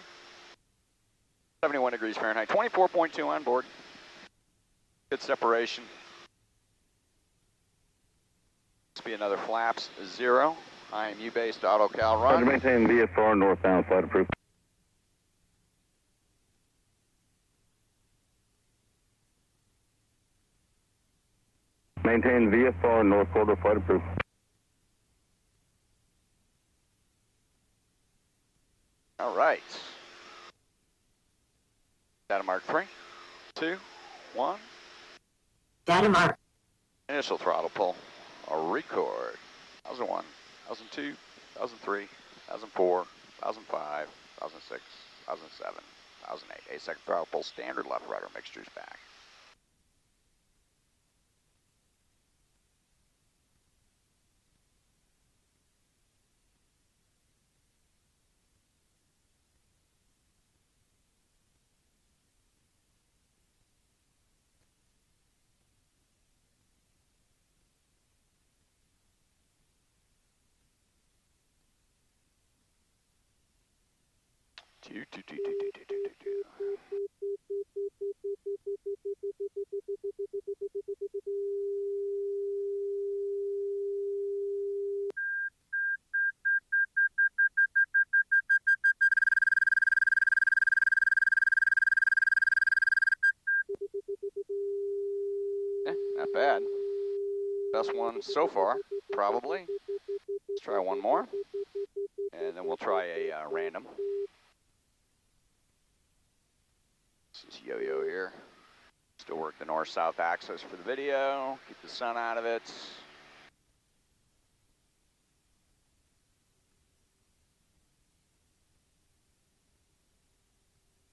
71 degrees Fahrenheit. 24.2 on board. Good separation. This will be another flaps 0. IMU based AutoCal run. Maintain VFR northbound flight approved. Maintain VFR north quarter flight approved. All right. Data mark 3, 2, 1. Data mark. Initial throttle pull. A record. 1001, 1002, 1003, 1004, 1005, 1006, 1007, 1008. A second throttle pull. Standard left rudder. Mixtures back. Not bad. Best one so far, probably. Let's try one more, and then we'll try a random. This is yo-yo here. Still work the north-south axis for the video. Keep the sun out of it.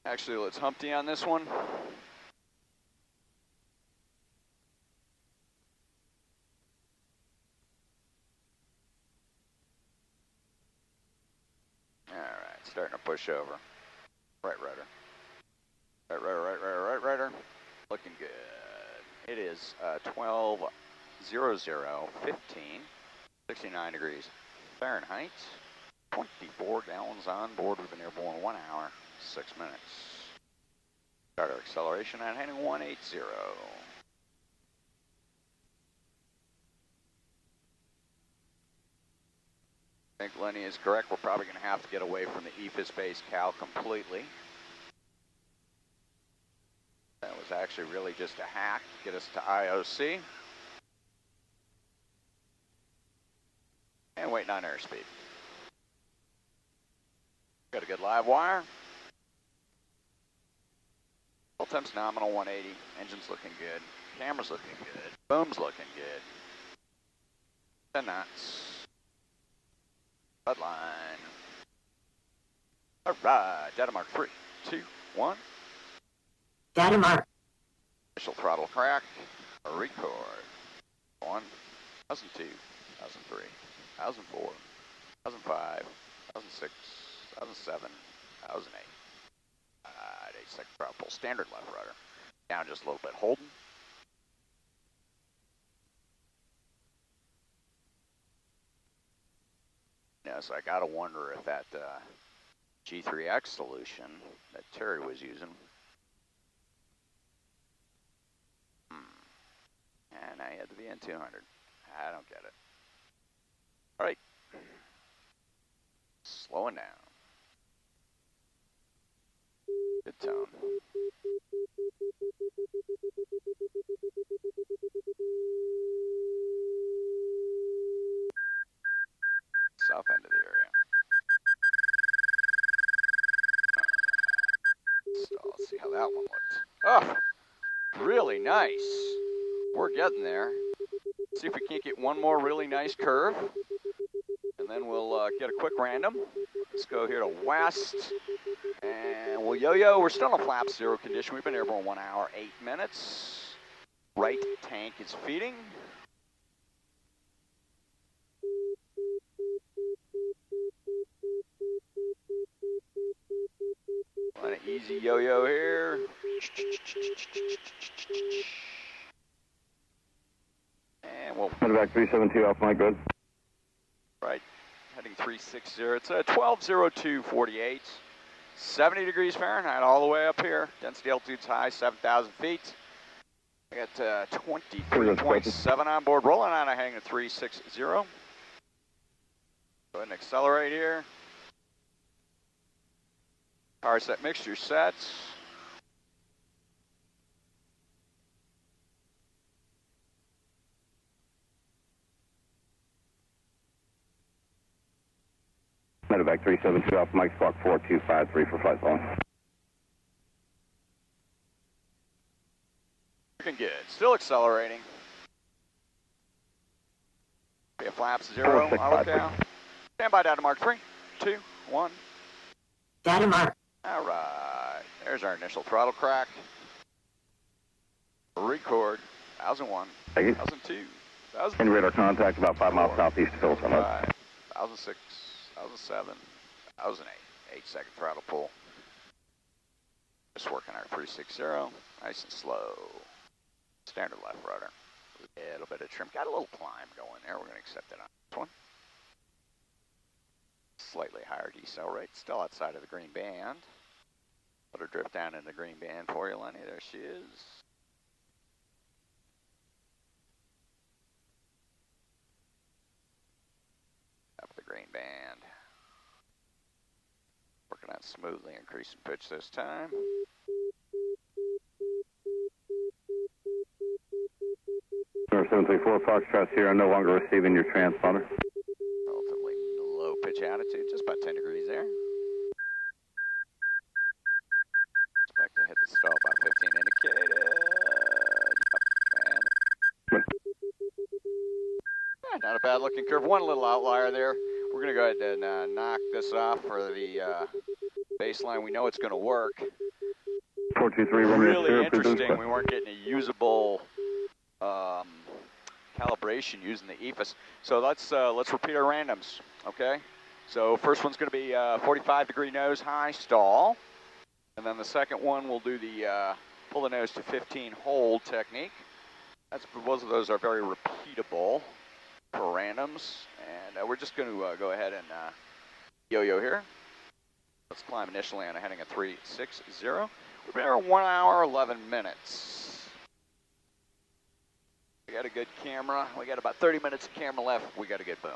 Actually, let's Humpty on this one. All right, starting to push over. Right rudder. Right rudder, right rudder, right rudder. Looking good. It is 12:00:15, 69 degrees Fahrenheit. 24 gallons on board. We've been airborne 1 hour, 6 minutes. Start our acceleration at heading 180. I think Lenny is correct. We're probably going to have to get away from the EFIS-based cow completely. That was actually really just a hack to get us to IOC. And waiting on airspeed. Got a good live wire. Full time's nominal 180. Engine's looking good. Camera's looking good. Boom's looking good. 10 knots. Bloodline. All right, data mark 3, 2, 1. Data mark. Initial throttle crack. Record. 1, 2002, 2003, 2004, 2005, 2006, 2007, 2008. 8-second throttle pull. Standard left rudder. Down just a little bit. Holding. Yeah, so I gotta wonder if that G3X solution that Terry was using. And I had to be in 200. I don't get it. All right. Slowing down. Good tone. South end of the area. So let's see how that one looked. Oh, really nice. We're getting there. See if we can't get one more really nice curve. And then we'll get a quick random. Let's go here to west. And we'll yo-yo. We're still in a flap zero condition. We've been airborne 1 hour, 8 minutes. Right tank is feeding. An easy yo-yo here. And we'll Head back 372 off my good. Right, heading 360. It's 12:02:48. 70 degrees Fahrenheit all the way up here. Density altitude's high, 7,000 feet. I got 23.7 on board. Rolling on, I'm heading to 360. Go ahead and accelerate here. Power set mixture sets. Medevac 372 off Mike Squawk 4253 for flight line. Looking good. Still accelerating. Be a flaps 0. Auto down. Stand by data mark 3, 2, 1. Data mark. All right. There's our initial throttle crack. Record. 1001. 1002. 1003. In radar contact about 5 miles southeast of Phillips. 1006. 2007, 2008, 8-second throttle pull. Just working our 360, nice and slow. Standard left rudder. A little bit of trim. Got a little climb going there. We're going to accept it on this one. Slightly higher decel rate. Still outside of the green band. Let her drift down in the green band for you, Lenny. There she is. Up the green band. Working on smoothly increasing pitch this time. Number 734 Foxtrot Sierra, no longer receiving your transponder. Relatively low pitch altitude, just about 10 degrees there. Expect to hit the stall by 15 indicated. Yep, and not a bad looking curve. One little outlier there. We're going to go ahead and knock this off for the baseline. We know it's going to work. 423 Romeo really Sierra, interesting. We weren't getting a usable calibration using the EFIS. So let's repeat our randoms, okay? So first one's going to be 45-degree nose high stall, and then the second one we'll do the pull the nose to 15 hold technique. Both of those are very repeatable for randoms, and we're just going to go ahead and yo-yo here. Let's climb initially on a heading of 360. We've been here 1 hour, 11 minutes. We got a good camera. We got about 30 minutes of camera left. We got to get boom.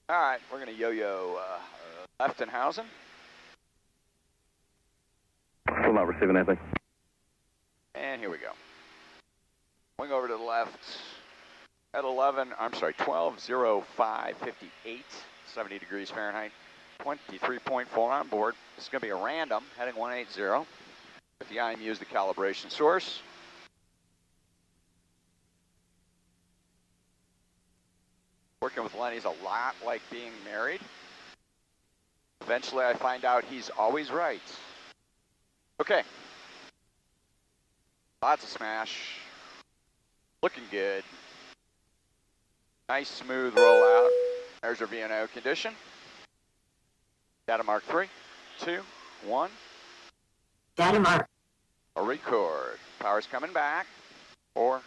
All right, we're going to yo-yo Leftenhausen. Still not receiving anything. And here we go. Going over to the left at 12:05:58, 70 degrees Fahrenheit, 23.4 on board. This is going to be a random, heading 180. With the IMU as the calibration source. Working with Lenny's a lot like being married. Eventually I find out he's always right. Okay. Lots of smash. Looking good. Nice smooth rollout. There's our VNO condition. Data mark 3, 2, 1. Data mark. A record. Power's coming back. 4.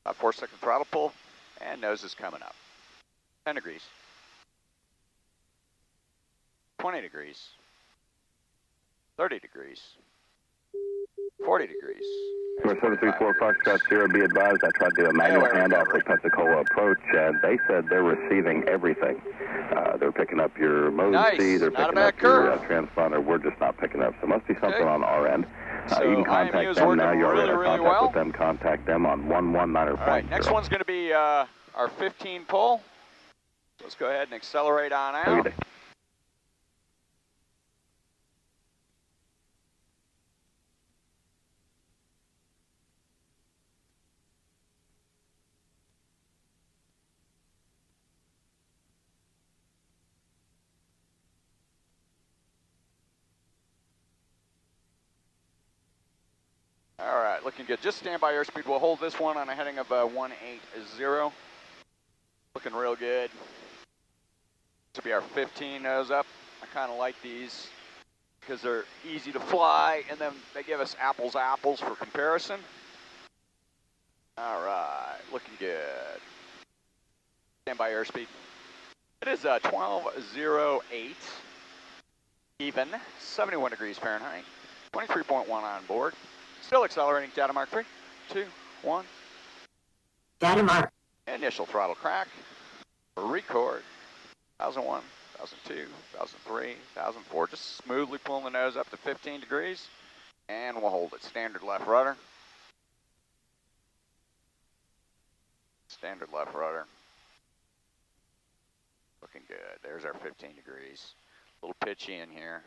About 4-second throttle pull. And nose is coming up. 10 degrees. 20 degrees. 30 degrees. 40 degrees. 734 Foxtrot Sierra, be advised, I tried to do a manual handoff with Pensacola Approach, and they said they're receiving everything. They're picking up your mode C, they're picking up your transponder, we're just not picking up, so it must be something on our end. You can contact them now, you're already in contact with them, contact them on 119. All right, next one's going to be our 15 pull. Let's go ahead and accelerate on out. All right, looking good. Just stand by airspeed. We'll hold this one on a heading of 180. Looking real good. This will be our 15 nose up. I kind of like these because they're easy to fly, and then they give us apples for comparison. All right, looking good. Stand by airspeed. It is 12:08, even, 71 degrees Fahrenheit, 23.1 on board. Still accelerating, data mark 3, 2, 1. Data mark. Initial throttle crack. Record. 1001, 1002, 1003, 1004. Just smoothly pulling the nose up to 15 degrees. And we'll hold it. Standard left rudder. Standard left rudder. Looking good. There's our 15 degrees. A little pitchy in here.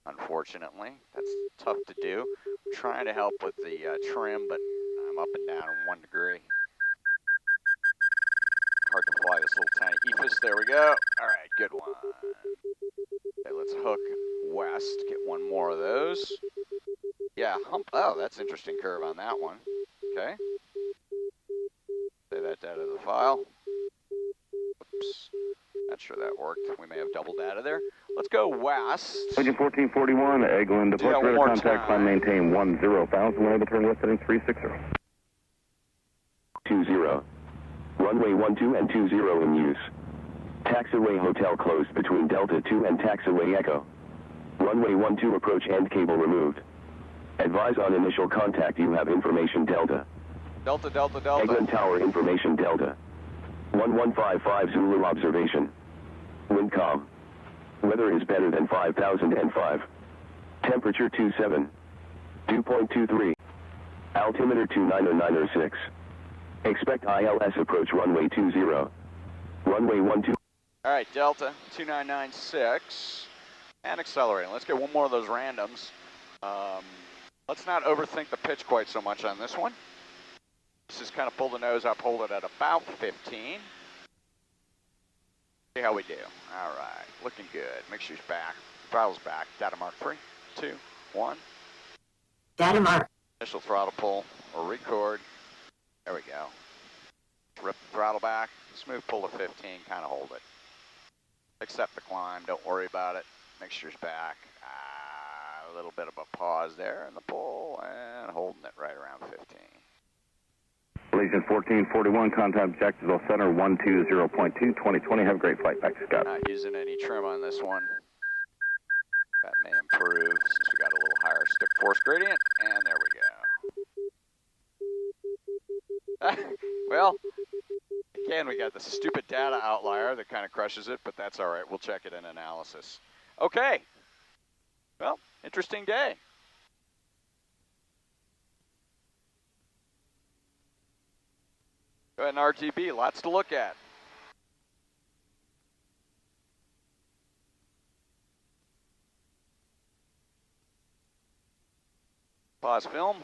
Unfortunately, that's tough to do. I'm trying to help with the trim, but I'm up and down 1 degree. Hard to fly this little tiny EFIS. There we go. All right, good one. Okay, let's hook west. Get one more of those. Yeah, hump. Oh, that's interesting curve on that one. Okay. Say that data to the file. Oops. Not sure that worked. We may have double data there. Let's go west. Agent 1441, Eglin, departure radar contact, climb maintain 10,000, we're able to turn left heading 360. 20. Runway 12 and 20 in use. Taxiway hotel closed between Delta 2 and Taxiway Echo. Runway 12 approach end cable removed. Advise on initial contact you have information Delta. Delta, Delta, Delta. Eglin Tower information Delta. 1155 Zulu observation. Wind calm. Weather is better than 5005. Temperature 27. 2.23. Altimeter 29096. Expect ILS approach runway 20. Runway 12. All right, Delta 2996. And accelerating. Let's get one more of those randoms. Let's not overthink the pitch quite so much on this one. Let's just kind of pull the nose up, hold it at about 15. See how we do. All right, looking good. Mixture's back, throttle's back. Data mark 3, 2, 1. Data mark. Initial throttle pull or record. There we go. Rip the throttle back, smooth pull to 15, kind of hold it. Accept the climb, don't worry about it. Mixture's back. A little bit of a pause there in the pull and holding it right around 15. Legion 1441, contact Jacksonville Center 120.2, 2020. Have a great flight back to Scott. Not using any trim on this one. That may improve since we got a little higher stick force gradient, and there we go. Well, again, we got the stupid data outlier that kind of crushes it, but that's all right. We'll check it in analysis. Okay. Well, interesting day. Go ahead and RTB, lots to look at. Pause film.